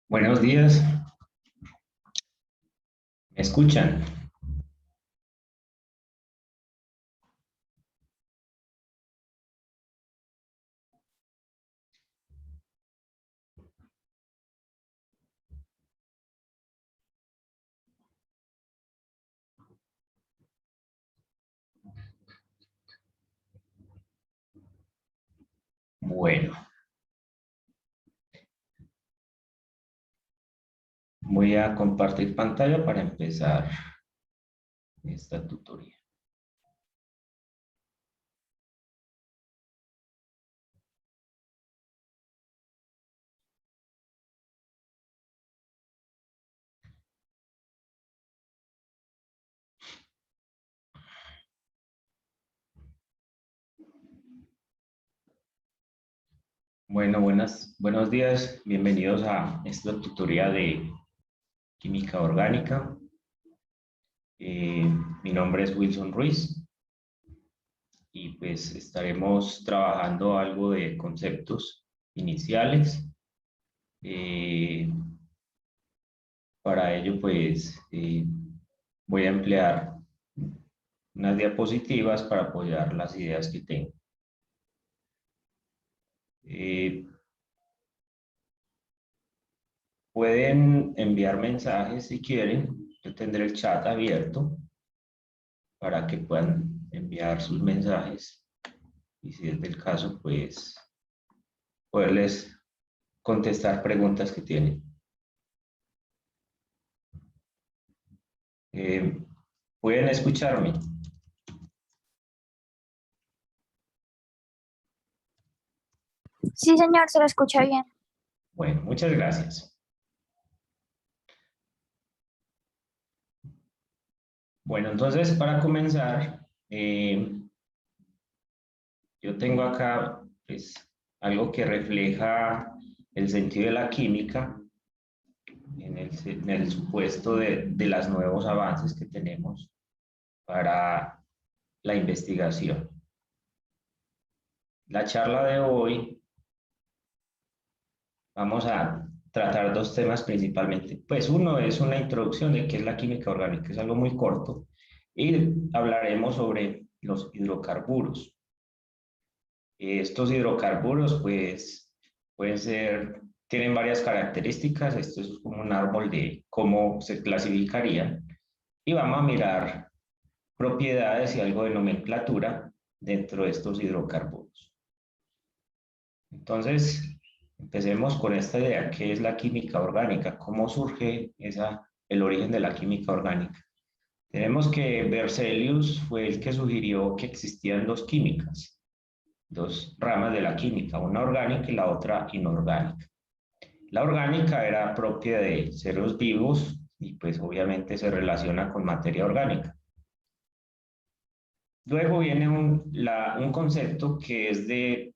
Buenos días, ¿me escuchan? Bueno, voy a compartir pantalla para empezar esta tutoría. Bueno, buenos días, bienvenidos a esta tutoría de química orgánica. Mi nombre es Wilson Ruiz y pues estaremos trabajando algo de conceptos iniciales. Para ello pues voy a emplear unas diapositivas para apoyar las ideas que tengo. Pueden enviar mensajes si quieren. Yo tendré el chat abierto para que puedan enviar sus mensajes. Y si es del caso, pues poderles contestar preguntas que tienen. ¿Pueden escucharme? Sí, señor, se lo escucha bien. Bueno, muchas gracias. Bueno, entonces para comenzar, yo tengo acá pues, algo que refleja el sentido de la química en el supuesto de los nuevos avances que tenemos para la investigación. La charla de hoy vamos a tratar dos temas principalmente. Pues uno es una introducción de qué es la química orgánica, es algo muy corto, y hablaremos sobre los hidrocarburos. Estos hidrocarburos pues pueden ser, tienen varias características, esto es como un árbol de cómo se clasificarían, y vamos a mirar propiedades y algo de nomenclatura dentro de estos hidrocarburos. Entonces, empecemos con esta idea, ¿qué es la química orgánica? ¿Cómo surge el origen de la química orgánica? Tenemos que Berzelius fue el que sugirió que existían dos químicas, dos ramas de la química, una orgánica y la otra inorgánica. La orgánica era propia de seres vivos y pues obviamente se relaciona con materia orgánica. Luego viene un concepto que es de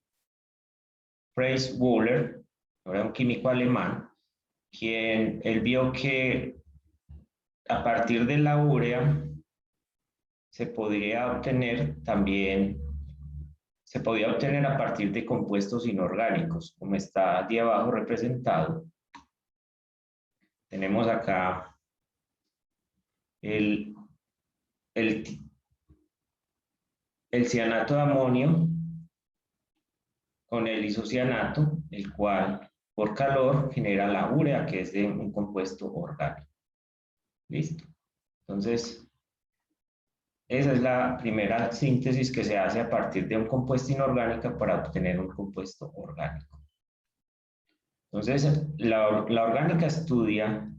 Fritz Wöhler, era un químico alemán, quien él vio que a partir de la urea se podía obtener también, se podía obtener a partir de compuestos inorgánicos, como está aquí abajo representado. Tenemos acá el, el, el cianato de amonio con el isocianato, el cual por calor genera la urea, que es de un compuesto orgánico. ¿Listo? Entonces, esa es la primera síntesis que se hace a partir de un compuesto inorgánico para obtener un compuesto orgánico. Entonces, la orgánica estudia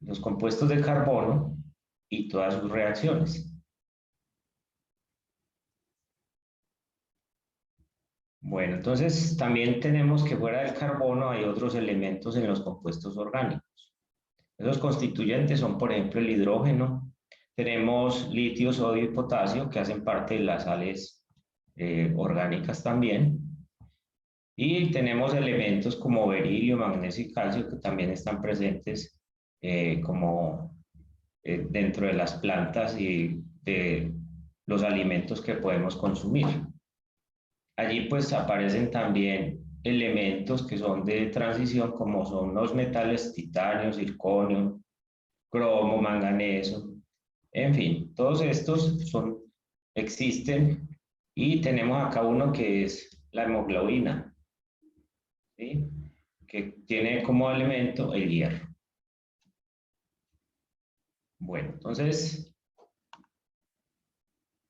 los compuestos de carbono y todas sus reacciones. Bueno, entonces también tenemos que fuera del carbono hay otros elementos en los compuestos orgánicos. Esos constituyentes son, por ejemplo, el hidrógeno. Tenemos litio, sodio y potasio, que hacen parte de las sales orgánicas también. Y tenemos elementos como berilio, magnesio y calcio, que también están presentes dentro de las plantas y de los alimentos que podemos consumir. Allí pues aparecen también elementos que son de transición, como son los metales titanio, circonio, cromo, manganeso, en fin, todos estos existen, y tenemos acá uno que es la hemoglobina, ¿sí? Que tiene como elemento el hierro. Bueno, entonces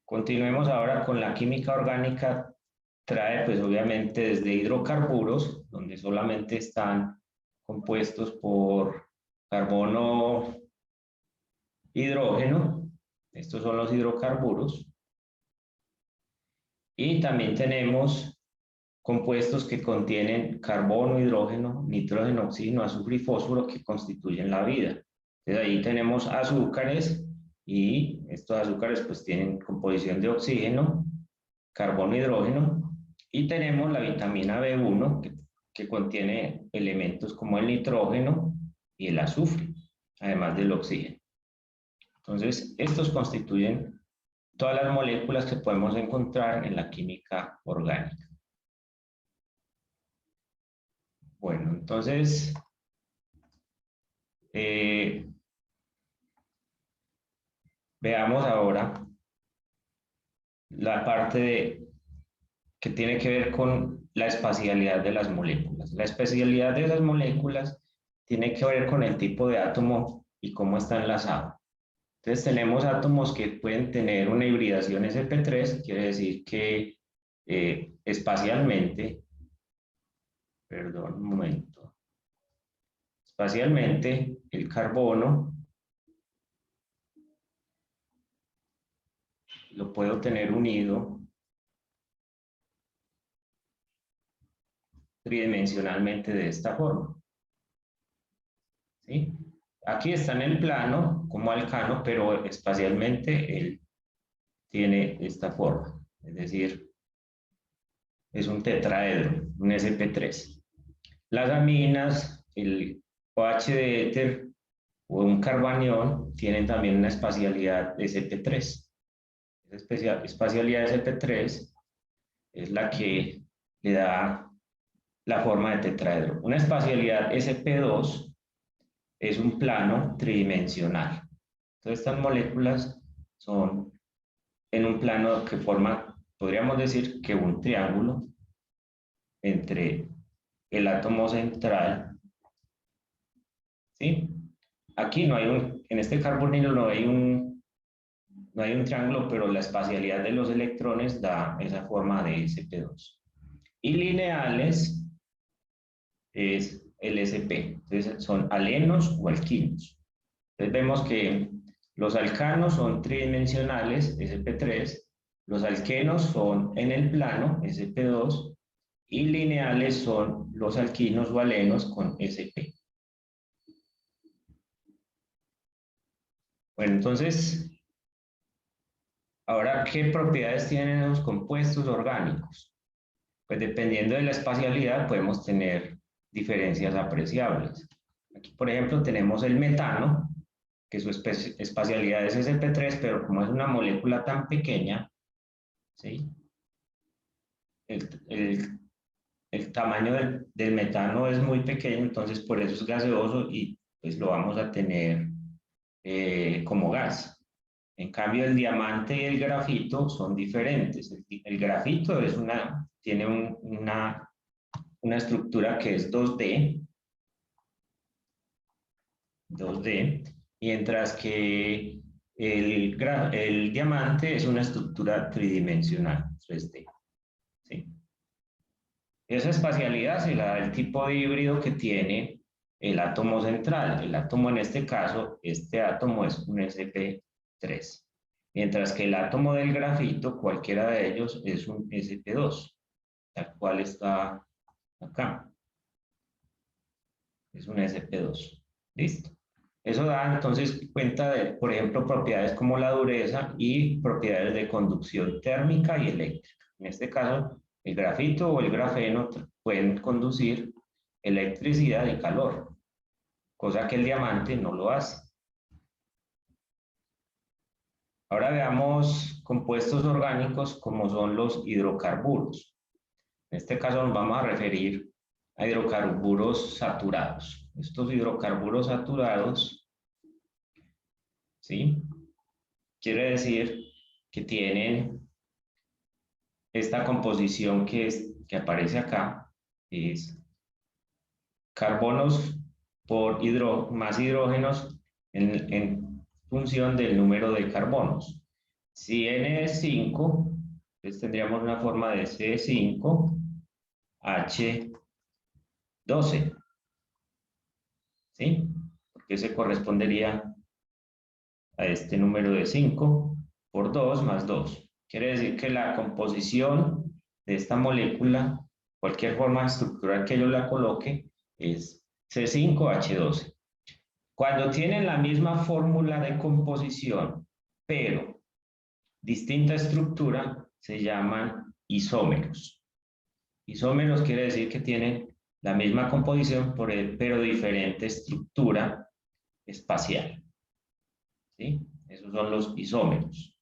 continuemos ahora con la química orgánica. Trae pues obviamente desde hidrocarburos, donde solamente están compuestos por carbono, hidrógeno. Estos son los hidrocarburos. Y también tenemos compuestos que contienen carbono, hidrógeno, nitrógeno, oxígeno, azufre y fósforo, que constituyen la vida. Entonces ahí tenemos azúcares, y estos azúcares pues tienen composición de oxígeno, carbono, hidrógeno, y tenemos la vitamina B1 que contiene elementos como el nitrógeno y el azufre, además del oxígeno. Entonces estos constituyen todas las moléculas que podemos encontrar en la química orgánica. Bueno, entonces, veamos ahora la parte que tiene que ver con la espacialidad de las moléculas. La espacialidad de las moléculas tiene que ver con el tipo de átomo y cómo está enlazado. Entonces tenemos átomos que pueden tener una hibridación sp3, quiere decir que espacialmente, perdón, un momento, espacialmente el carbono lo puedo tener unido tridimensionalmente de esta forma, ¿sí? Aquí está en el plano como alcano, pero espacialmente él tiene esta forma, es decir, es un tetraedro, un sp3. Las aminas, el OH de éter o un carbanión, tienen también una espacialidad sp3. Esa espacialidad sp3 es la que le da la forma de tetraedro. Una espacialidad sp2 es un plano tridimensional. Entonces estas moléculas son en un plano que forma, podríamos decir que un triángulo entre el átomo central, ¿sí? Aquí no hay en este carbonilo no hay un triángulo, pero la espacialidad de los electrones da esa forma de sp2. Y lineales es el sp, entonces son alenos o alquinos. Entonces vemos que los alcanos son tridimensionales, sp3, los alquenos son en el plano, sp2, y lineales son los alquinos o alenos con sp. Bueno, entonces, ahora, ¿qué propiedades tienen los compuestos orgánicos? Pues dependiendo de la espacialidad podemos tener diferencias apreciables. Aquí, por ejemplo, tenemos el metano, que su espacialidad es sp3, pero como es una molécula tan pequeña, ¿sí? El tamaño del metano es muy pequeño, entonces por eso es gaseoso y pues lo vamos a tener como gas. En cambio, el diamante y el grafito son diferentes. El grafito tiene una estructura que es 2D, mientras que el diamante es una estructura tridimensional, 3D. ¿Sí? Esa espacialidad se la da el tipo de híbrido que tiene el átomo central. El átomo, en este caso, este átomo es un sp3. Mientras que el átomo del grafito, cualquiera de ellos, es un sp2, tal cual está acá. Es un sp2. ¿Listo? Eso da entonces cuenta de, por ejemplo, propiedades como la dureza y propiedades de conducción térmica y eléctrica. En este caso, el grafito o el grafeno pueden conducir electricidad y calor, cosa que el diamante no lo hace. Ahora veamos compuestos orgánicos como son los hidrocarburos. En este caso nos vamos a referir a hidrocarburos saturados. Estos hidrocarburos saturados, ¿sí? Quiere decir que tienen esta composición que aparece acá, es carbonos por más hidrógenos en función del número de carbonos. Si N es 5, entonces tendríamos una forma de C5H12, ¿sí? Porque se correspondería a este número de 5 por 2 más 2. Quiere decir que la composición de esta molécula, cualquier forma estructural que yo la coloque, es C5H12. Cuando tienen la misma fórmula de composición, pero distinta estructura, se llaman isómeros. Isómeros quiere decir que tienen la misma composición, pero diferente estructura espacial. ¿Sí? Esos son los isómeros.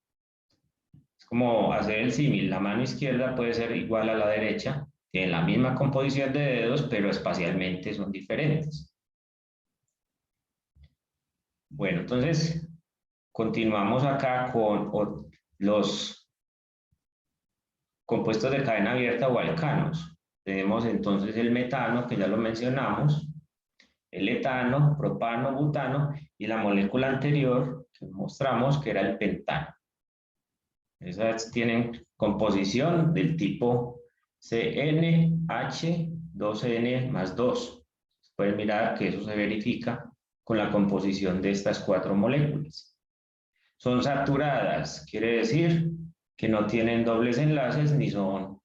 Es como hacer el símil. La mano izquierda puede ser igual a la derecha, tienen la misma composición de dedos, pero espacialmente son diferentes. Bueno, entonces continuamos acá con los compuestos de cadena abierta o alcanos. Tenemos entonces el metano, que ya lo mencionamos, el etano, propano, butano, y la molécula anterior que mostramos, que era el pentano. Esas tienen composición del tipo CnH2n más 2. Pueden mirar que eso se verifica con la composición de estas 4 moléculas. Son saturadas, quiere decir que no tienen dobles enlaces ni son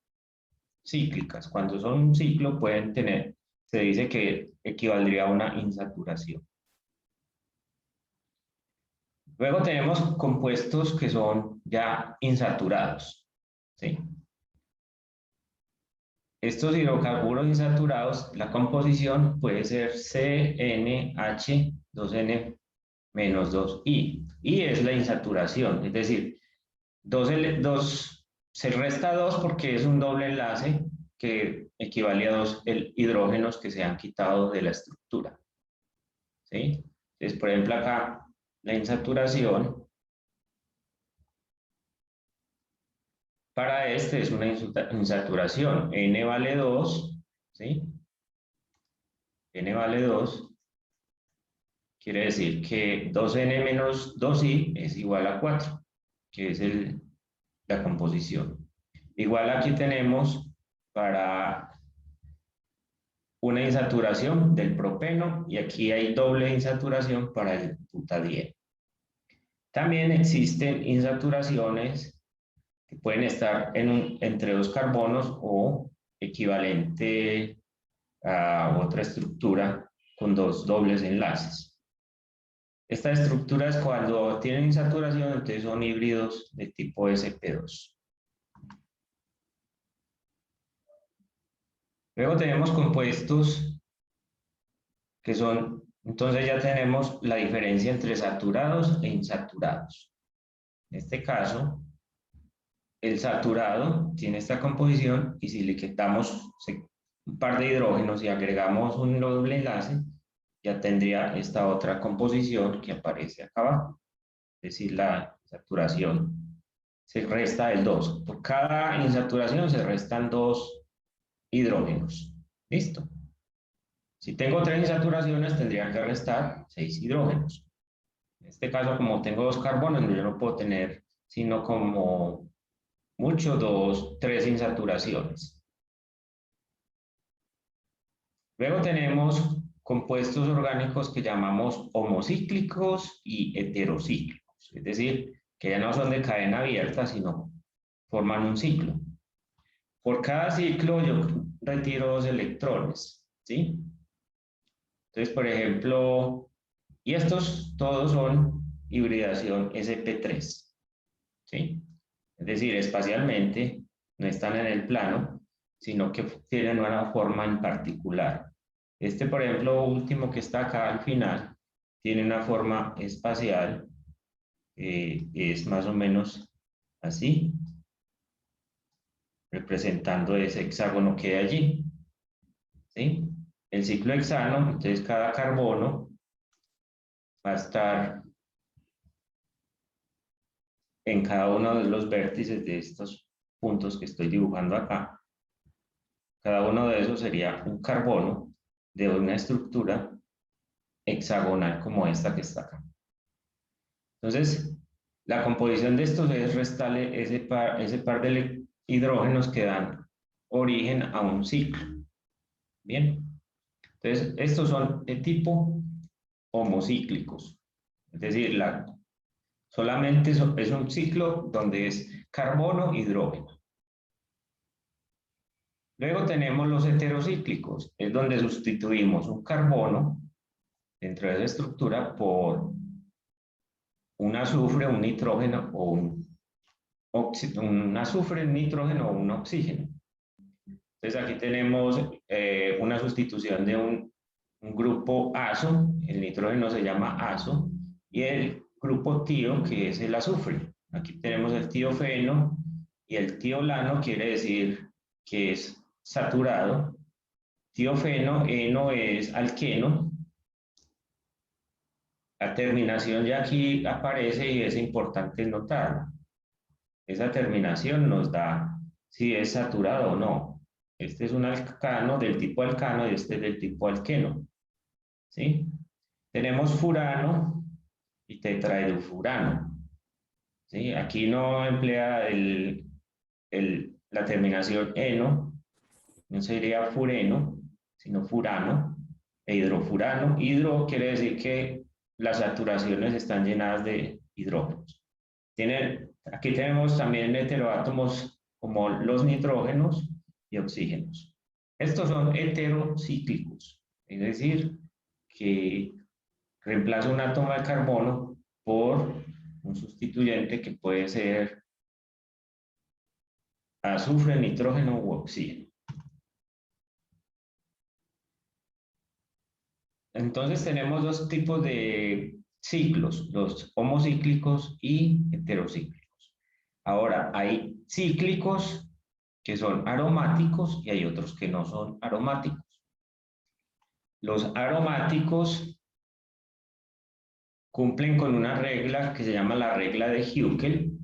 cíclicas. Cuando son un ciclo pueden tener, se dice que equivaldría a una insaturación. Luego tenemos compuestos que son ya insaturados, ¿sí? Estos hidrocarburos insaturados, la composición puede ser CnH2n menos 2I. I es la insaturación, es decir, se resta 2 porque es un doble enlace que equivale a 2 hidrógenos que se han quitado de la estructura, ¿sí? Entonces, por ejemplo, acá la insaturación para este es una insaturación. N vale 2, ¿sí? N vale 2. Quiere decir que 2N menos 2I es igual a 4, que es la composición. Igual aquí tenemos para una insaturación del propeno y aquí hay doble insaturación para el butadieno. También existen insaturaciones que pueden estar entre 2 carbonos o equivalente a otra estructura con 2 dobles enlaces. Esta estructura es cuando tienen insaturación, entonces son híbridos de tipo sp2. Luego tenemos compuestos que son, entonces ya tenemos la diferencia entre saturados e insaturados. En este caso, el saturado tiene esta composición y si le quitamos un par de hidrógenos y agregamos un doble enlace, ya tendría esta otra composición que aparece acá abajo. Es decir, la saturación se resta el 2. Por cada insaturación se restan 2 hidrógenos. ¿Listo? Si tengo 3 insaturaciones, tendría que restar 6 hidrógenos. En este caso, como tengo 2 carbonos, yo no puedo tener sino como mucho 2, 3 insaturaciones. Luego tenemos compuestos orgánicos que llamamos homocíclicos y heterocíclicos, es decir, que ya no son de cadena abierta, sino forman un ciclo. Por cada ciclo yo retiro 2 electrones, ¿sí? Entonces, por ejemplo, y estos todos son hibridación sp3, ¿sí? Es decir, espacialmente no están en el plano, sino que tienen una forma en particular. Este, por ejemplo, último que está acá al final, tiene una forma espacial, es más o menos así. representando ese hexágono que hay allí, ¿sí? El ciclo hexano, entonces cada carbono va a estar en cada uno de los vértices de estos puntos que estoy dibujando acá. Cada uno de esos sería un carbono de una estructura hexagonal como esta que está acá. Entonces, la composición de estos es restarle ese par de hidrógenos que dan origen a un ciclo. Bien, entonces estos son de tipo homocíclicos, es decir, solamente es un ciclo donde es carbono, hidrógeno. Luego tenemos los heterocíclicos, es donde sustituimos un carbono dentro de la estructura por un azufre, un nitrógeno o un azufre, un nitrógeno o un oxígeno. Entonces aquí tenemos una sustitución de un grupo azo, el nitrógeno se llama azo, y el grupo tio, que es el azufre. Aquí tenemos el tiofeno y el tiolano quiere decir que es saturado. Tiofeno, eno es alqueno. La terminación ya aquí aparece y es importante notarla. Esa terminación nos da si es saturado o no. Este es un alcano del tipo alcano y este es del tipo alqueno. ¿Sí? Tenemos furano y tetraedrofurano. ¿Sí? Aquí no emplea la terminación eno, no sería fureno, sino furano e hidrofurano. Hidro quiere decir que las saturaciones están llenadas de hidrógenos. Aquí tenemos también heteroátomos como los nitrógenos y oxígenos. Estos son heterocíclicos, es decir, que reemplaza un átomo de carbono por un sustituyente que puede ser azufre, nitrógeno u oxígeno. Entonces tenemos dos tipos de ciclos, los homocíclicos y heterocíclicos. Ahora, hay cíclicos que son aromáticos y hay otros que no son aromáticos. Los aromáticos cumplen con una regla que se llama la regla de Huckel.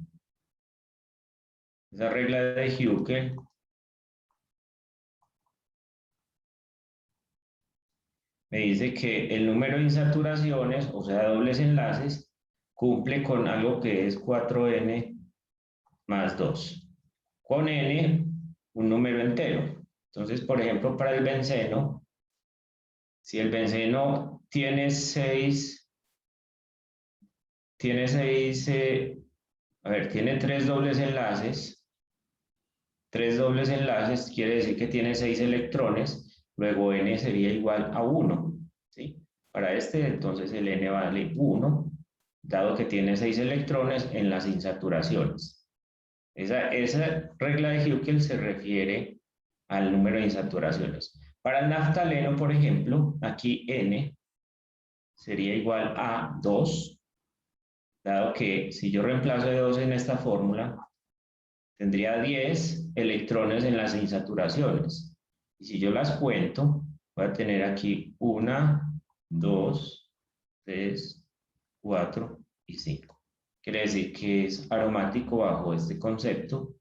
Esa regla de Huckel me dice que el número de insaturaciones, o sea, dobles enlaces, cumple con algo que es 4n más 2. Con n, un número entero. Entonces, por ejemplo, para el benceno, si el benceno tiene 6, tiene 3 dobles enlaces. 3 dobles enlaces quiere decir que tiene 6 electrones, luego n sería igual a 1. ¿Sí? Para este, entonces el n vale 1, dado que tiene 6 electrones en las insaturaciones. Esa regla de Huckel se refiere al número de insaturaciones. Para el naftaleno, por ejemplo, aquí n sería igual a 2, dado que si yo reemplazo de 2 en esta fórmula, tendría 10 electrones en las insaturaciones. Y si yo las cuento, voy a tener aquí 1, 2, 3, 4 y 5. Quiere decir que es aromático bajo este concepto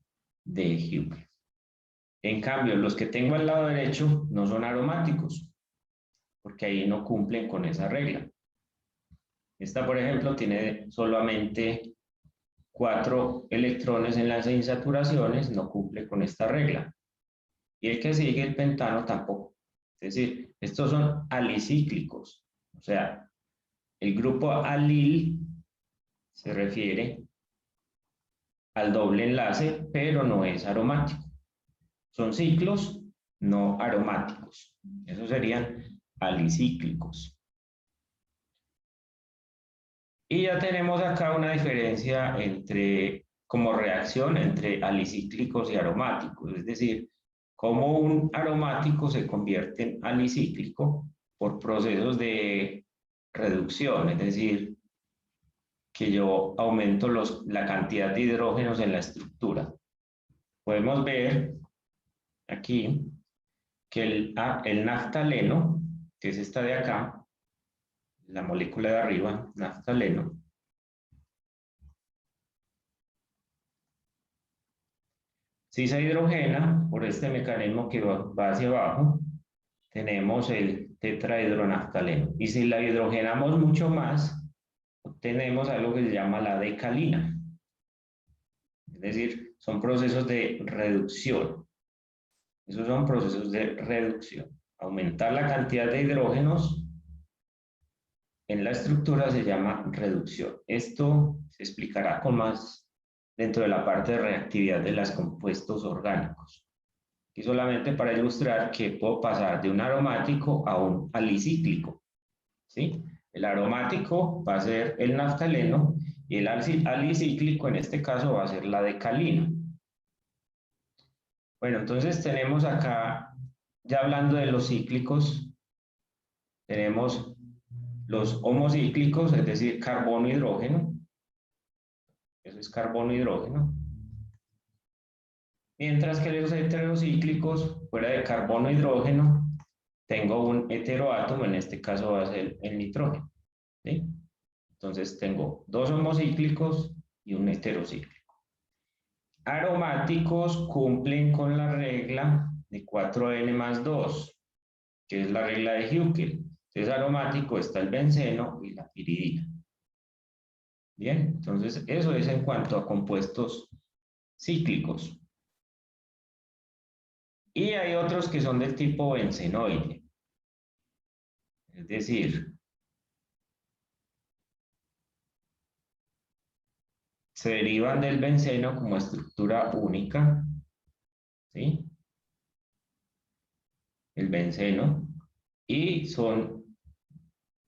de Huckel. En cambio, los que tengo al lado derecho no son aromáticos, porque ahí no cumplen con esa regla. Esta, por ejemplo, tiene solamente 4 electrones en las insaturaciones, no cumple con esta regla. Y el que sigue, el pentano, tampoco. Es decir, estos son alicíclicos. O sea, el grupo alil se refiere al doble enlace, pero no es aromático. Son ciclos no aromáticos. Esos serían alicíclicos. Y ya tenemos acá una diferencia como reacción entre alicíclicos y aromáticos. Es decir, cómo un aromático se convierte en alicíclico por procesos de reducción. Es decir, que yo aumento la cantidad de hidrógenos en la estructura. Podemos ver aquí que el naftaleno, que es esta de acá, la molécula de arriba, naftaleno, si se hidrogena por este mecanismo que va hacia abajo, tenemos el tetrahidronaftaleno. Y si la hidrogenamos mucho más, obtenemos algo que se llama la decalina. Es decir, son procesos de reducción. Esos son procesos de reducción. Aumentar la cantidad de hidrógenos en la estructura se llama reducción. Esto se explicará con más dentro de la parte de reactividad de los compuestos orgánicos. Y solamente para ilustrar que puedo pasar de un aromático a un alicíclico. ¿Sí? El aromático va a ser el naftaleno y el alicíclico en este caso va a ser la decalina. Bueno, entonces tenemos acá, ya hablando de los cíclicos, tenemos los homocíclicos, es decir, carbono-hidrógeno. Eso es carbono-hidrógeno. Mientras que los heterocíclicos, fuera de carbono-hidrógeno, tengo un heteroátomo, en este caso va a ser el nitrógeno. ¿Sí? Entonces tengo dos homocíclicos y un heterocíclico. Aromáticos cumplen con la regla de 4N más 2, que es la regla de Hückel. Entonces aromático está el benceno y la piridina. Bien, entonces eso es en cuanto a compuestos cíclicos. Y hay otros que son del tipo bencenoide. Es decir, se derivan del benceno como estructura única, ¿sí? El benceno, y son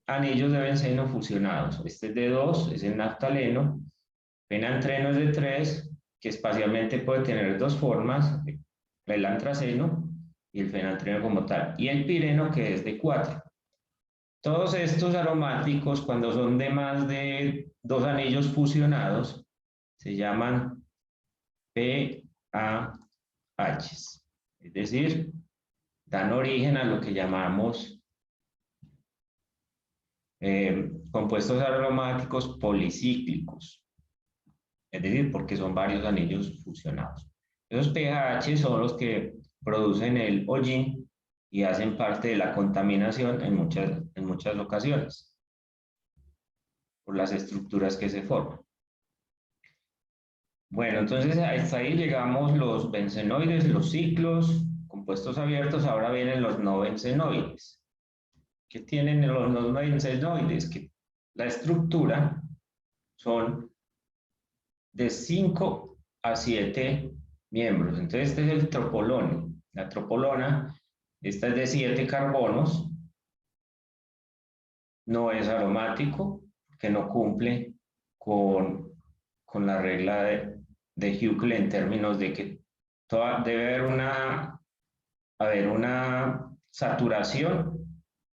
anillos de benceno fusionados. Este es de 2, es el naftaleno. Fenantreno es de 3, que espacialmente puede tener dos formas, el antraceno y el fenantreno como tal. Y el pireno, que es de 4. Todos estos aromáticos, cuando son de más de 2 anillos fusionados, se llaman PAH. Es decir, dan origen a lo que llamamos compuestos aromáticos policíclicos, es decir, porque son varios anillos fusionados. Esos pH son los que producen el hollín y hacen parte de la contaminación en muchas ocasiones, por las estructuras que se forman. Bueno, entonces hasta ahí llegamos los bencenoides, los ciclos, compuestos abiertos, ahora vienen los no bencenoides. ¿Qué tienen los no bencenoides? Que la estructura son de 5 a 7 miembros. Entonces este es el tropolón. La tropolona, esta es de 7 carbonos, no es aromático, que no cumple con la regla de Hückel en términos de que debe haber una saturación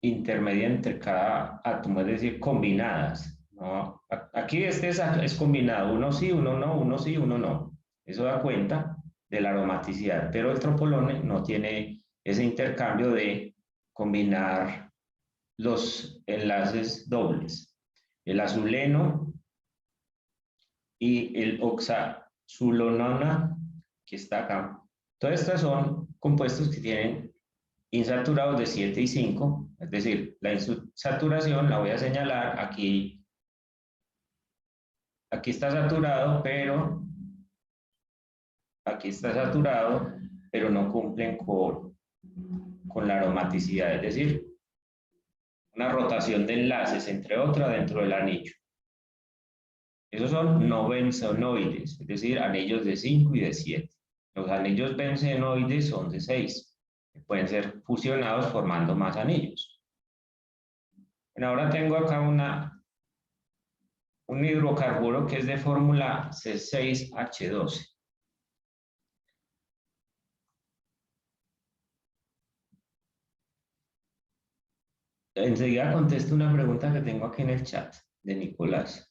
intermedia entre cada átomo, es decir, combinadas, ¿no? Aquí este es combinado, uno sí, uno no, uno sí, uno no. Eso da cuenta de la aromaticidad, pero el tropolone no tiene ese intercambio de combinar los enlaces dobles. El azuleno y el oxazulonona, que está acá. Todas estas son compuestos que tienen insaturados de 7 y 5, es decir, la insaturación la voy a señalar aquí. Aquí está saturado, pero aquí está saturado, pero no cumplen con la aromaticidad, es decir, una rotación de enlaces entre otra dentro del anillo. Esos son no bencenoides, es decir, anillos de 5 y de 7. Los anillos bencenoides son de 6, que pueden ser fusionados formando más anillos. Bueno, ahora tengo acá un hidrocarburo que es de fórmula C6H12. Enseguida contesto una pregunta que tengo aquí en el chat de Nicolás.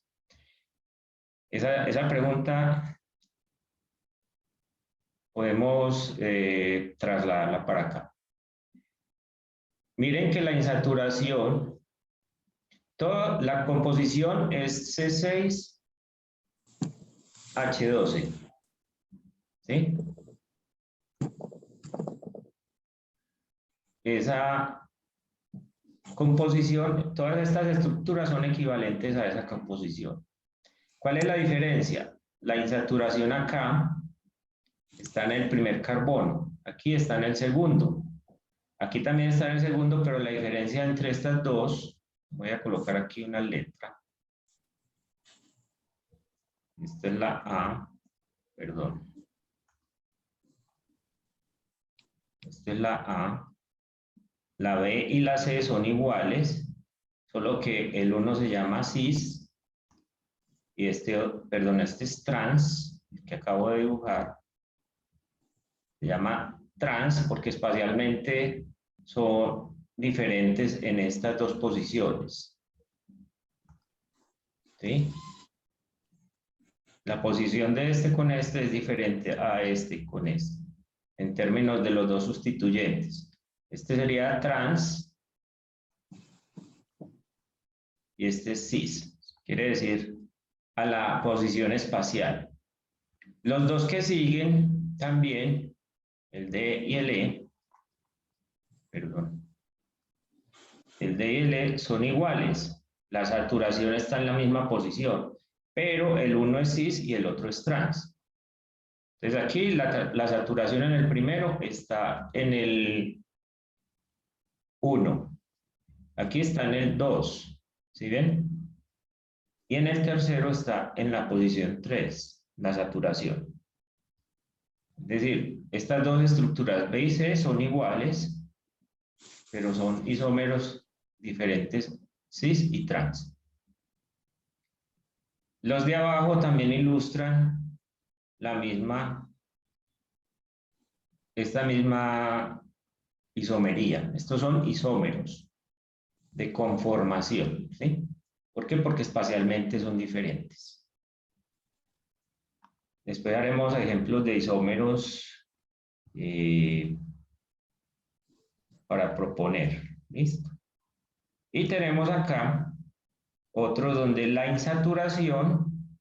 Esa pregunta podemos trasladarla para acá. Miren que la insaturación, toda la composición es C6H12. ¿Sí? Esa composición, todas estas estructuras son equivalentes a esa composición. ¿Cuál es la diferencia? La insaturación acá está en el primer carbono, aquí está en el segundo. Aquí también está en el segundo, pero la diferencia entre estas dos, voy a colocar aquí una letra. Esta es la A, perdón. Esta es la A. La B y la C son iguales, solo que el uno se llama cis y este es trans, el que acabo de dibujar. Se llama trans porque espacialmente son diferentes en estas dos posiciones. ¿Sí? La posición de este con este es diferente a este con este, en términos de los dos sustituyentes. Este sería trans y este es cis, quiere decir a la posición espacial. Los dos que siguen también, el D y el E, perdón, el D y el E son iguales, la saturación está en la misma posición, pero el uno es cis y el otro es trans. Entonces aquí la saturación en el primero está en el 1, aquí está en el 2, ¿sí ven? Y en el tercero está en la posición 3, la saturación. Es decir, estas dos estructuras B y C son iguales, pero son isómeros diferentes, cis y trans. Los de abajo también ilustran esta misma isomería. Estos son isómeros de conformación, ¿sí? ¿Por qué? Porque espacialmente son diferentes. Después haremos ejemplos de isómeros para proponer. ¿Listo? Y tenemos acá otro donde la insaturación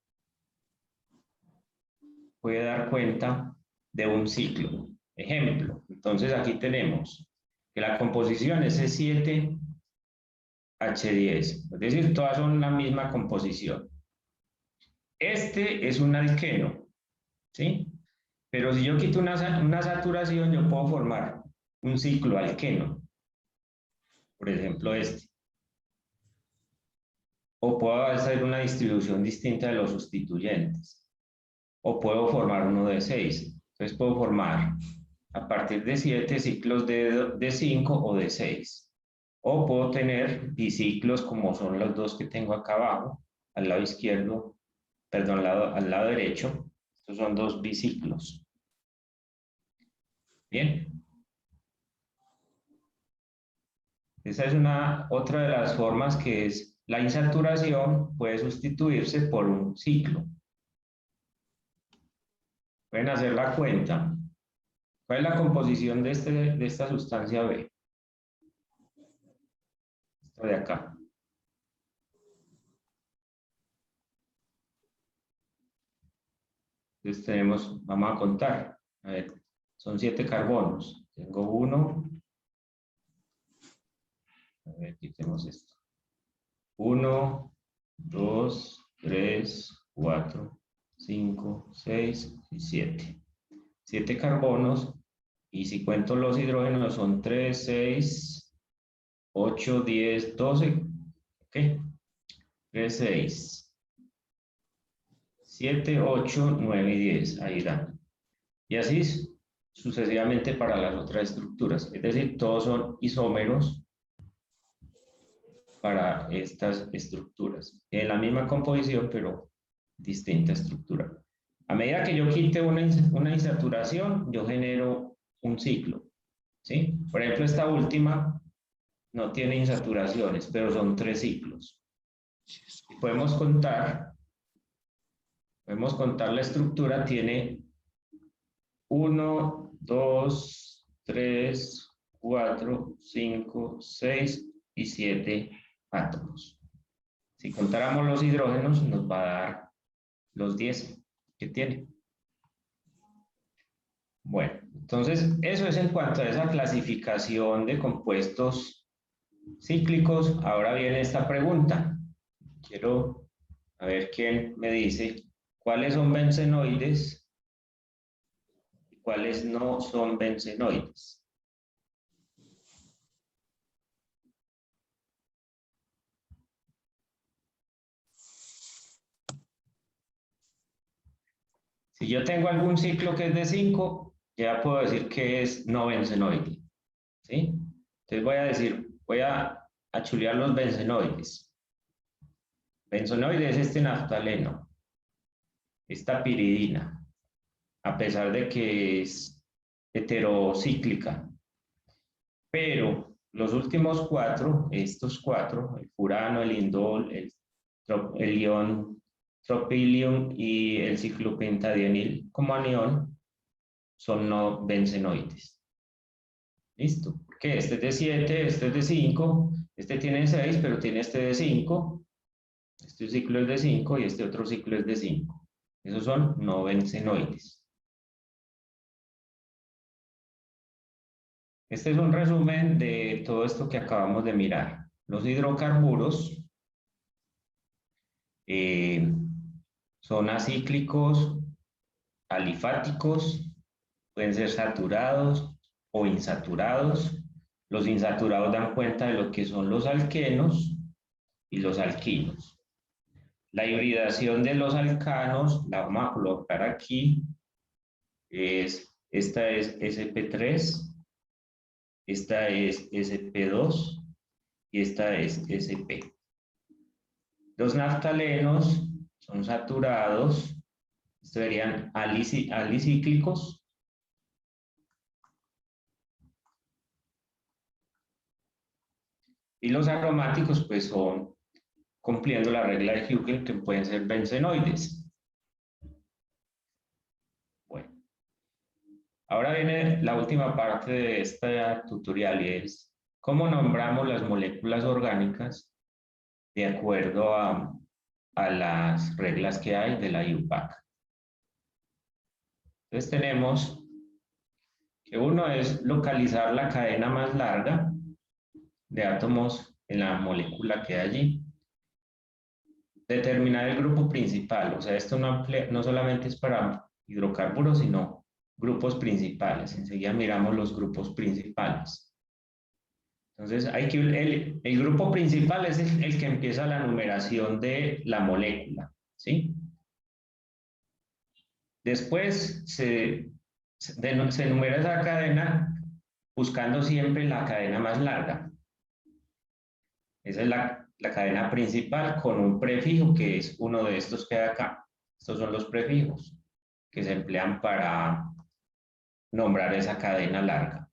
puede dar cuenta de un ciclo. Ejemplo, entonces aquí tenemos que la composición es C7H10, es decir, todas son la misma composición. Este es un alqueno, ¿sí? Pero si yo quito una saturación, yo puedo formar un ciclo alqueno. Por ejemplo, este. O puedo hacer una distribución distinta de los sustituyentes. O puedo formar uno de 6. Entonces puedo formar a partir de 7 ciclos de 5 o de 6. O puedo tener biciclos como son los dos que tengo acá abajo, al lado izquierdo, perdón, al lado derecho. Estos son dos biciclos. Bien. Esa es otra de las formas que es la insaturación puede sustituirse por un ciclo. Pueden hacer la cuenta. ¿Cuál es la composición de esta sustancia B? Esto de acá. Entonces vamos a contar. A ver, son 7 carbonos. Tengo 1. A ver, quitemos esto. 1, 2, 3, 4, 5, 6 y 7. 7 carbonos. Y si cuento los hidrógenos son 3, 6, 8, 10, 12. ¿Ok? 3, 6, 7, 8, 9 y 10. Ahí dan. Y así sucesivamente para las otras estructuras. Es decir, todos son isómeros para estas estructuras. En la misma composición, pero distinta estructura. A medida que yo quite una insaturación, yo genero un ciclo. ¿Sí? Por ejemplo, esta última no tiene insaturaciones, pero son 3 ciclos. Podemos contar la estructura, tiene 1, 2, 3, 4, 5, 6 y 7 átomos. Si contáramos los hidrógenos, nos va a dar los 10 que tiene. Bueno, entonces eso es en cuanto a esa clasificación de compuestos cíclicos. Ahora viene esta pregunta. Quiero a ver quién me dice cuáles son bencenoides y cuáles no son bencenoides. Si yo tengo algún ciclo que es de 5, ya puedo decir que es no bencenoide. ¿Sí? Entonces voy a chulear los bencenoides. Bencenoide es este naftaleno, esta piridina, a pesar de que es heterocíclica. Pero los últimos 4, estos 4, el furano, el indol, el ion tropilium y el ciclopentadienil como anión, son no bencenoides. ¿Listo? Porque este es de 7, este es de 5, este tiene 6, pero tiene este de 5. Este ciclo es de 5 y este otro ciclo es de 5. Esos son no bencenoides. Este es un resumen de todo esto que acabamos de mirar. Los hidrocarburos son acíclicos, alifáticos, pueden ser saturados o insaturados. Los insaturados dan cuenta de lo que son los alquenos y los alquinos. La hibridación de los alcanos, la vamos a colocar aquí, esta es sp3, esta es sp2 y esta es sp. Los naftalenos son saturados, estos serían alicíclicos. Y los aromáticos pues son, cumpliendo la regla de Hugel, que pueden ser bencenoides. Bueno, ahora viene la última parte de este tutorial y es cómo nombramos las moléculas orgánicas de acuerdo a las reglas que hay de la IUPAC. Entonces tenemos que uno es localizar la cadena más larga de átomos en la molécula que hay allí. Determinar el grupo principal, o sea, esto no solamente es para hidrocarburos, sino grupos principales. Enseguida miramos los grupos principales. Entonces, el grupo principal es el que empieza la numeración de la molécula, ¿sí? Después se numera esa cadena buscando siempre la cadena más larga. Esa es la cadena principal con un prefijo que es uno de estos que hay acá. Estos son los prefijos que se emplean para nombrar esa cadena larga.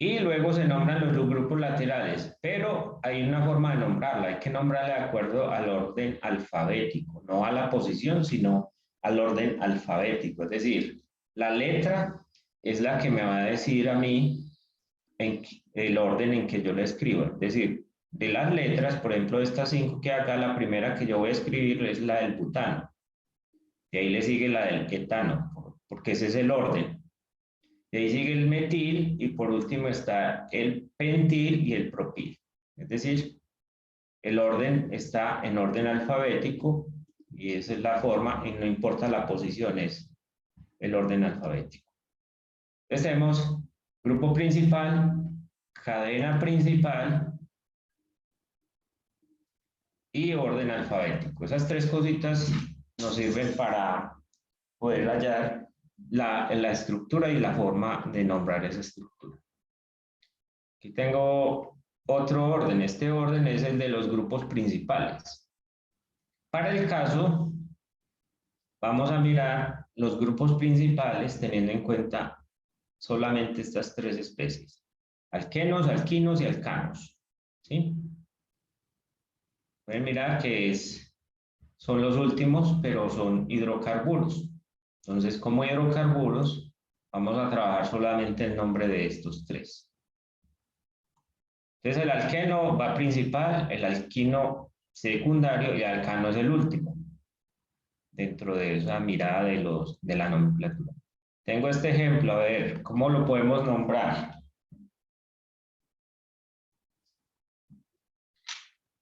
Y luego se nombran los grupos laterales, pero hay una forma de nombrarla. Hay que nombrarla de acuerdo al orden alfabético, no a la posición, sino al orden alfabético. Es decir, la letra es la que me va a decir a mí el orden en que yo la escribo. Es decir, de las letras, por ejemplo, estas 5 que acá, la primera que yo voy a escribir es la del butano. De ahí le sigue la del etano, porque ese es el orden. De ahí sigue el metil y por último está el pentil y el propil. Es decir, el orden está en orden alfabético y esa es la forma, y no importa la posición, es el orden alfabético. Entonces tenemos grupo principal, cadena principal y orden alfabético. Esas 3 cositas nos sirven para poder hallar la estructura y la forma de nombrar esa estructura. Aquí tengo otro orden. Este orden es el de los grupos principales. Para el caso, vamos a mirar los grupos principales teniendo en cuenta solamente estas 3 especies. Alquenos, alquinos y alcanos. ¿Sí? Pueden mirar que son los últimos, pero son hidrocarburos. Entonces, como hidrocarburos, vamos a trabajar solamente el nombre de estos tres. Entonces, el alqueno va principal, el alquino secundario y el alcano es el último, dentro de esa mirada de la nomenclatura. Tengo este ejemplo, a ver, ¿cómo lo podemos nombrar?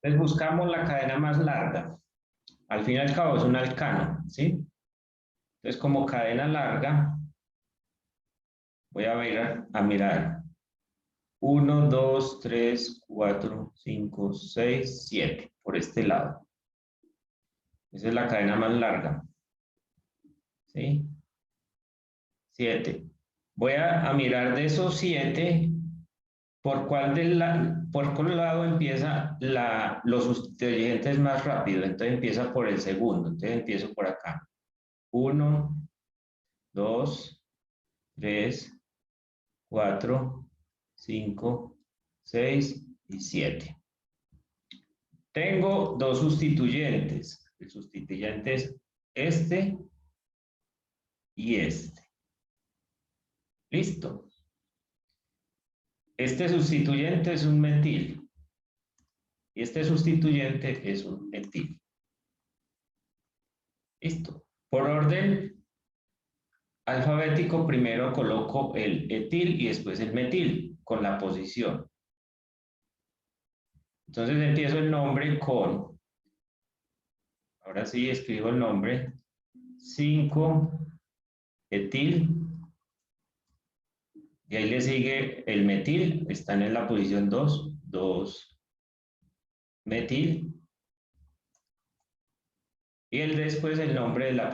Entonces, buscamos la cadena más larga. Al fin y al cabo es un alcano, ¿sí? Entonces, como cadena larga, voy a ver a mirar 1, 2, 3, 4, 5, 6, 7 por este lado. Esa es la cadena más larga. ¿Sí? 7. Voy a mirar de esos 7 por cuál lado empieza los sustituyentes más rápido. Entonces empieza por el segundo. Entonces empiezo por acá. 1, 2, 3, 4, 5, 6 y 7. Tengo dos sustituyentes. El sustituyente es este y este. Listo. Este sustituyente es un metil. Y este sustituyente es un etil. Listo. Por orden alfabético, primero coloco el etil y después el metil con la posición. Entonces empiezo el nombre con, ahora sí escribo el nombre, 5 etil, y ahí le sigue el metil, están en la posición 2, 2 metil, y después el nombre de la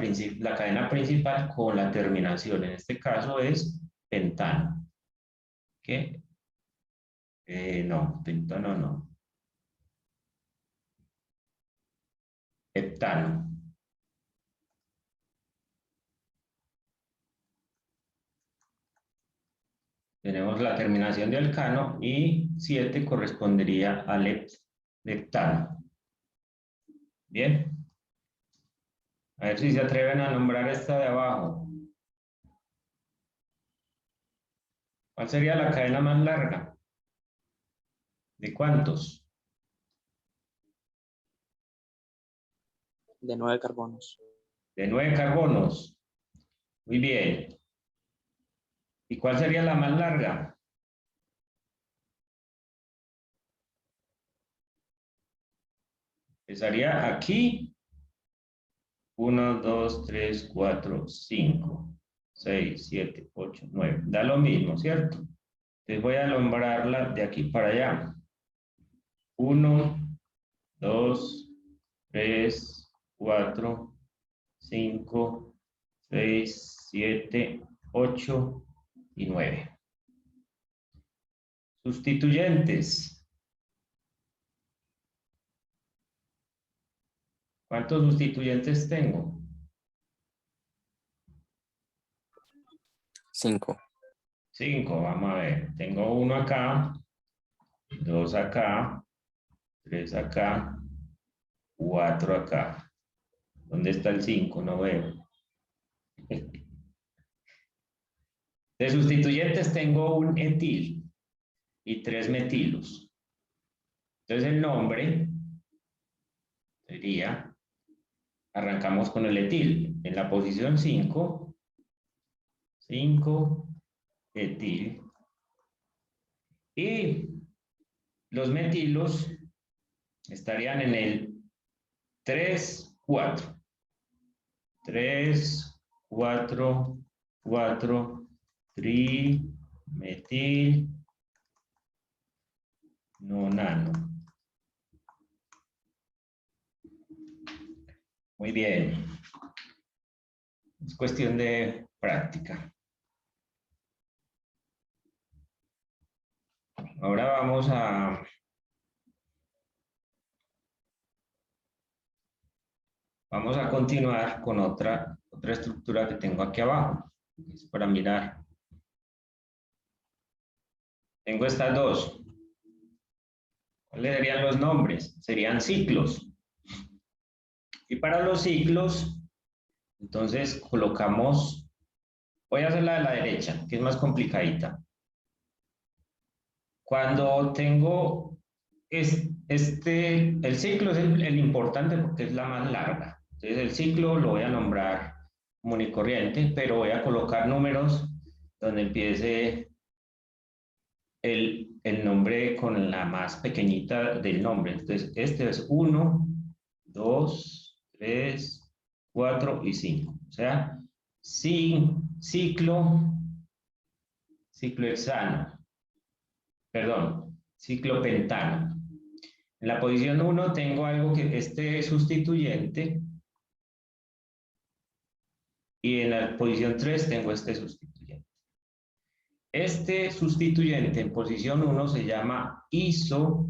cadena principal con la terminación, en este caso es pentano. ¿Qué? No, pentano no. Heptano. Tenemos la terminación de alcano y 7 correspondería al heptano. Bien. A ver si se atreven a nombrar esta de abajo. ¿Cuál sería la cadena más larga? ¿De cuántos? De 9 carbonos. De 9 carbonos. Muy bien. ¿Y cuál sería la más larga? Empezaría aquí. 1, 2, 3, 4, 5, 6, 7, 8, 9. Da lo mismo, ¿cierto? Entonces voy a nombrarla de aquí para allá. 1, 2, 3, 4, 5, 6, 7, 8 y 9. Sustituyentes. ¿Cuántos sustituyentes tengo? 5. 5, vamos a ver. Tengo 1 acá, 2 acá, 3 acá, 4 acá. ¿Dónde está el 5? No veo. De sustituyentes tengo un etil y 3 metilos. Entonces el nombre sería, arrancamos con el etil. En la posición 5, 5 etil. Y los metilos estarían en el 3, 4. 3, 4, 4, trimetil, nonano. Muy bien. Es cuestión de práctica. Ahora vamos a continuar con otra estructura que tengo aquí abajo. Es para mirar. Tengo estas dos. ¿Cuáles serían los nombres? Serían ciclos. Y para los ciclos Entonces colocamos, voy a hacer la de la derecha, que es más complicadita. Cuando tengo el ciclo es el importante porque es la más larga. Entonces el ciclo lo voy a nombrar común y corriente, pero voy a colocar números donde empiece el nombre con la más pequeñita del nombre. Entonces este es 1, 2, 3, 4 y 5. O sea, ciclo hexano, perdón, ciclo pentano. En la posición 1 tengo algo que este sustituyente y en la posición 3 tengo este sustituyente. Este sustituyente en posición 1 se llama isopropil.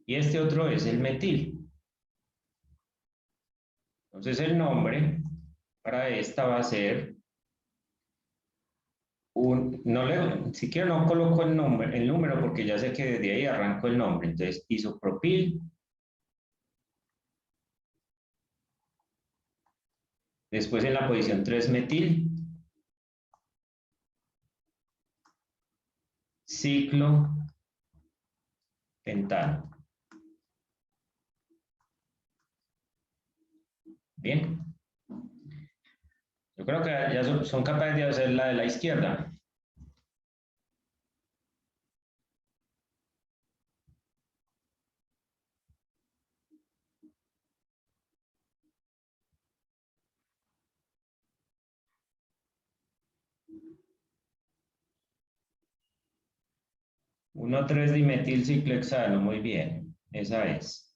Y este otro es el metil. Entonces el nombre para esta va a ser siquiera no coloco el número porque ya sé que desde ahí arranco el nombre. Entonces isopropil. Después en la posición 3 metil. Ciclo pentano. Bien. Yo creo que ya son capaces de hacer la de la izquierda. Uno 3 dimetil ciclohexano, muy bien. Esa es.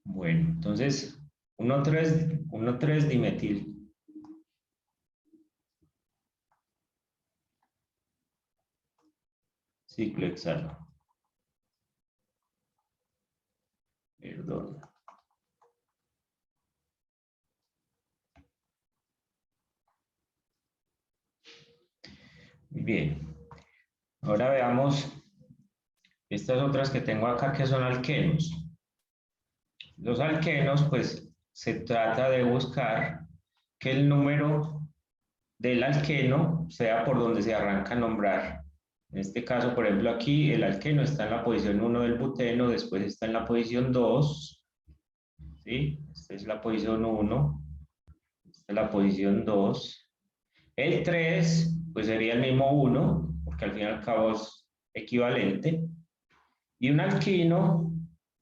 Bueno, entonces 1 3 dimetil. Ciclohexano. Perdón. Muy bien. Ahora veamos estas otras que tengo acá que son alquenos. Los alquenos, pues se trata de buscar que el número del alqueno sea por donde se arranca a nombrar. En este caso, por ejemplo, aquí el alqueno está en la posición 1 del buteno, después está en la posición 2, ¿sí? Esta es la posición 1, esta es la posición 2. El 3, pues sería el mismo 1, porque al fin y al cabo es equivalente. Y un alquino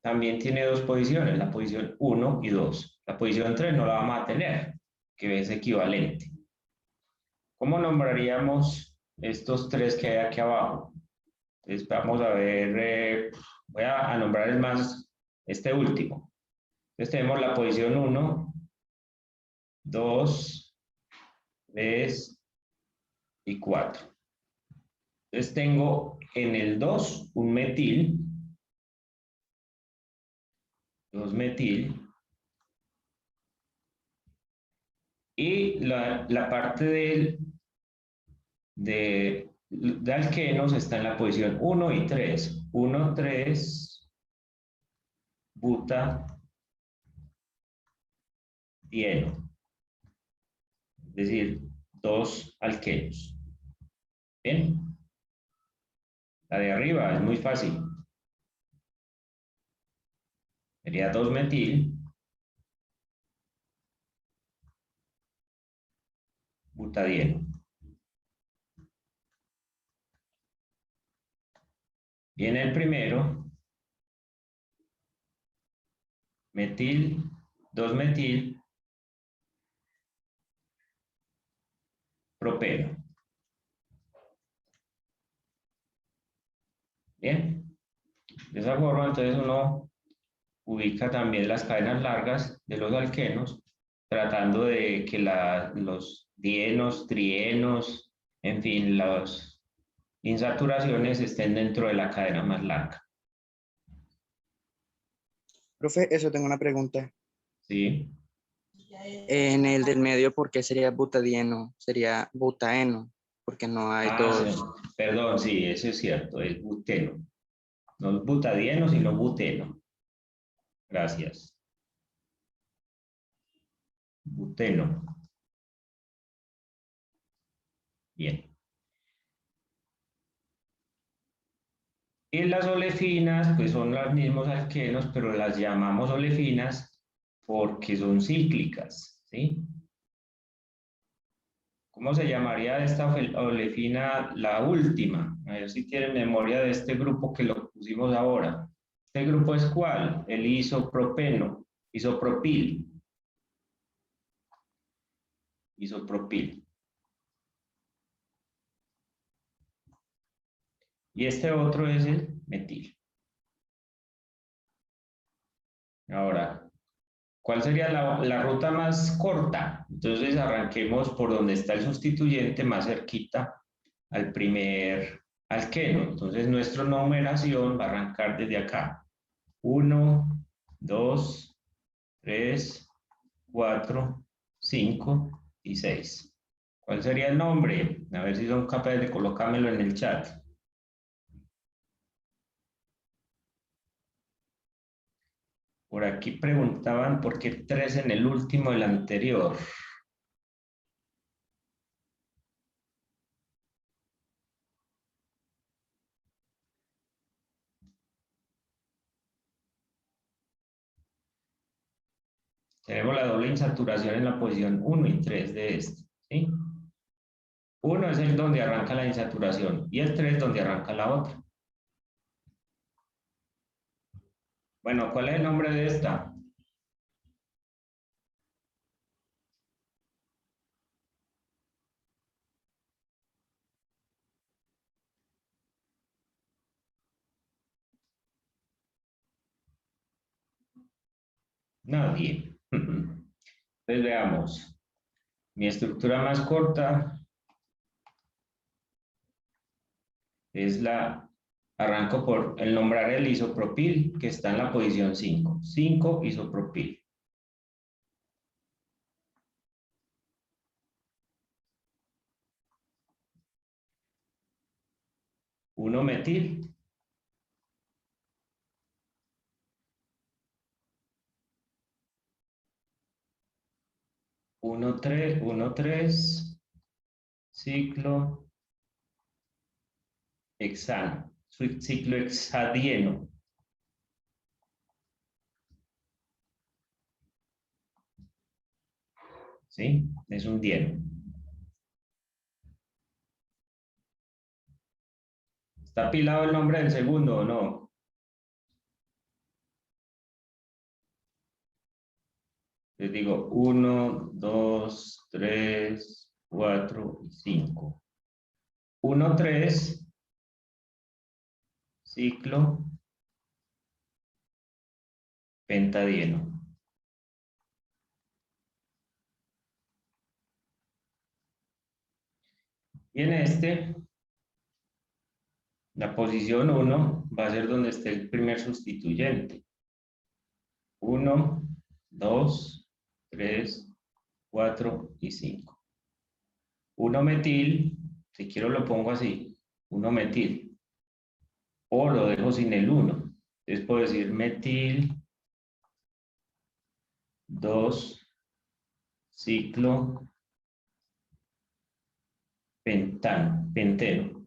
también tiene dos posiciones, la posición 1 y 2. La posición 3 no la vamos a tener, que es equivalente. ¿Cómo nombraríamos estos tres que hay aquí abajo? Entonces vamos a ver, voy a nombrar el más, este último. Entonces tenemos la posición 1, 2, 3 y 4. Entonces tengo en el 2 un metil, 2 metil, y la parte de alquenos está en la posición 1 y 3. 1, 3, butadieno. Es decir, 2 alquenos. Bien. La de arriba es muy fácil. Sería 2 metil, butadieno. Viene el primero, metil, 2 metil, propeno. Bien. De esa forma, entonces uno ubica también las cadenas largas de los alquenos, tratando de que los dienos, trienos, en fin, las insaturaciones estén dentro de la cadena más larga. Profe, eso tengo una pregunta. ¿Sí? En el del medio, ¿por qué sería butadieno? Sería butaeno, porque no hay Sí, dos. perdón, sí, eso es cierto, es buteno. No es butadieno, sino buteno. Gracias. Buteno. Bien. Y las olefinas, pues son los mismos alquenos, pero las llamamos olefinas porque son cíclicas, ¿sí? ¿Cómo se llamaría esta olefina la última? A ver si tienen memoria de este grupo que lo pusimos ahora. ¿Este grupo es cuál? El isopropeno, isopropil. Isopropil. Y este otro es el metil. Ahora, ¿cuál sería la ruta más corta? Entonces arranquemos por donde está el sustituyente más cerquita al primer alqueno. Entonces nuestra numeración va a arrancar desde acá. 1, 2, 3, 4, 5 y 6. ¿Cuál sería el nombre? A ver si son capaces de colocármelo en el chat. Por aquí preguntaban por qué 3 en el último del anterior. Tenemos la doble insaturación en la posición 1 y 3 de este, ¿sí? 1 es el donde arranca la insaturación y el 3 donde arranca la otra. Bueno, ¿cuál es el nombre de esta? Nadie. Entonces veamos. Mi estructura más corta es arranco por el nombrar el isopropil que está en la posición 5. 5 isopropil. 1 metil. 1,3 ciclo hexano, ciclo hexadieno. ¿Sí? Es un dieno. ¿Está pilado el nombre del segundo o no? Les digo 1, 2, 3, 4 y 5. 1, 3, ciclo pentadieno. Y en este, la posición 1 va a ser donde esté el primer sustituyente. 1, 2, 3, 4 y 5. 1 metil, si quiero lo pongo así, 1 metil. O lo dejo sin el 1. Entonces puedo decir metil 2 ciclo penteno.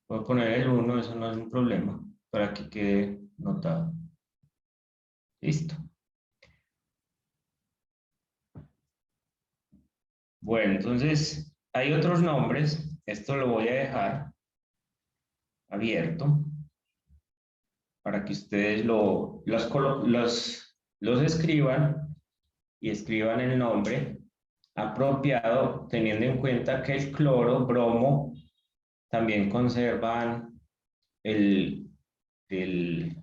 Voy a poner el 1, eso no es un problema, para que quede notado. Listo. Bueno, entonces hay otros nombres. Esto lo voy a dejar abierto para que ustedes los escriban y escriban el nombre apropiado, teniendo en cuenta que el cloro, bromo, también conservan el, el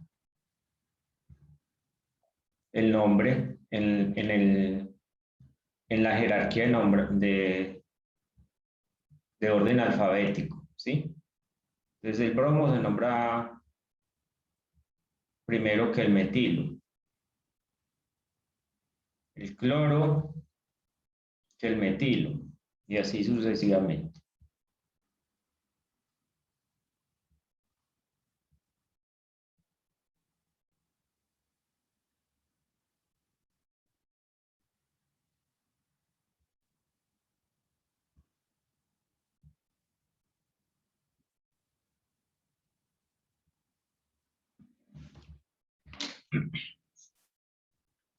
nombre en la jerarquía de nombre de orden alfabético, ¿sí? Entonces el bromo se nombra primero que el metilo. el cloro que el metilo, y así sucesivamente.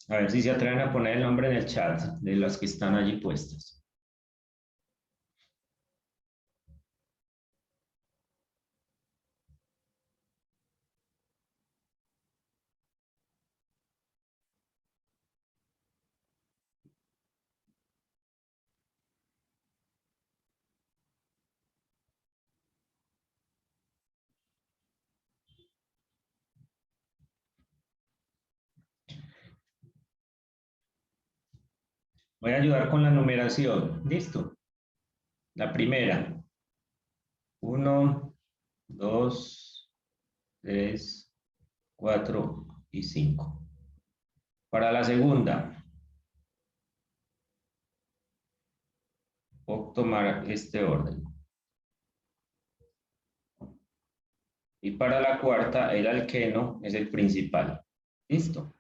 A ver si se atreven a poner el nombre en el chat de las que están allí puestas. Voy a ayudar con la numeración. ¿Listo? La primera. 1, 2, 3, 4 y 5. Para la segunda, voy a tomar este orden. Y para la cuarta, el alqueno es el principal. ¿Listo?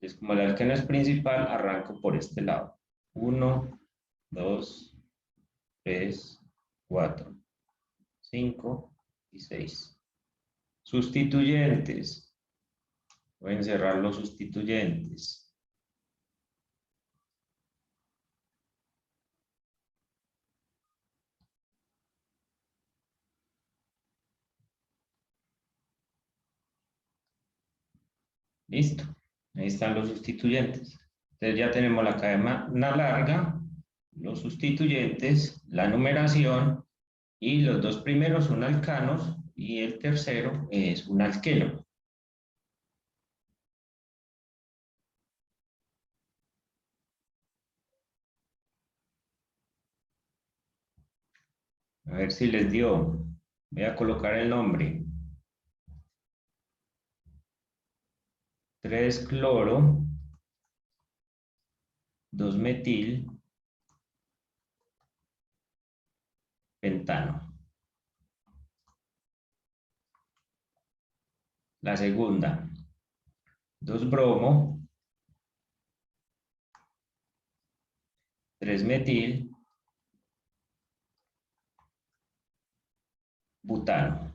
Entonces, como el alqueno es principal, arranco por este lado. 1, 2, 3, 4, 5 y 6. Sustituyentes. Voy a encerrar los sustituyentes. Listo. Ahí están los sustituyentes. Entonces ya tenemos la cadena larga, los sustituyentes, la numeración, y los dos primeros son alcanos y el tercero es un alqueno. A ver si les dio. Voy a colocar el nombre. 3-cloro, 2-metil, pentano. La segunda, 2-bromo, 3-metil, butano.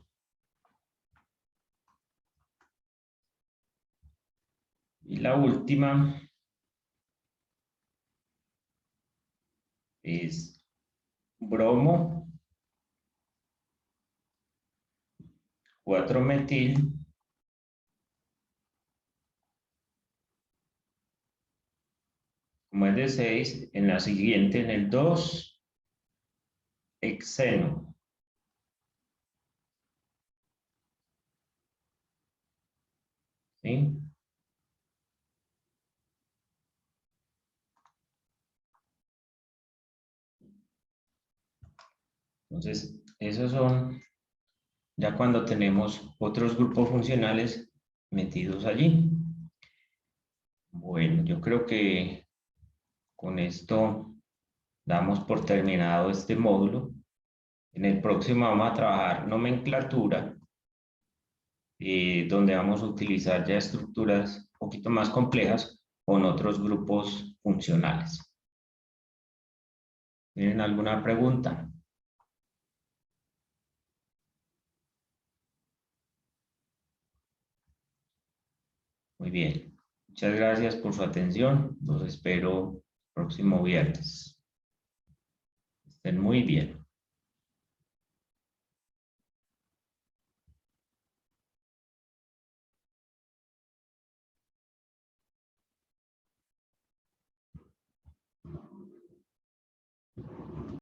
Y la última es bromo, 4-metil, como es de 6, en la siguiente, en el 2, hexeno. ¿Sí? Entonces, esos son ya cuando tenemos otros grupos funcionales metidos allí. Bueno, yo creo que con esto damos por terminado este módulo. En el próximo vamos a trabajar nomenclatura, donde vamos a utilizar ya estructuras un poquito más complejas con otros grupos funcionales. ¿Tienen alguna pregunta? Muy bien. Muchas gracias por su atención. Los espero el próximo viernes. Estén muy bien.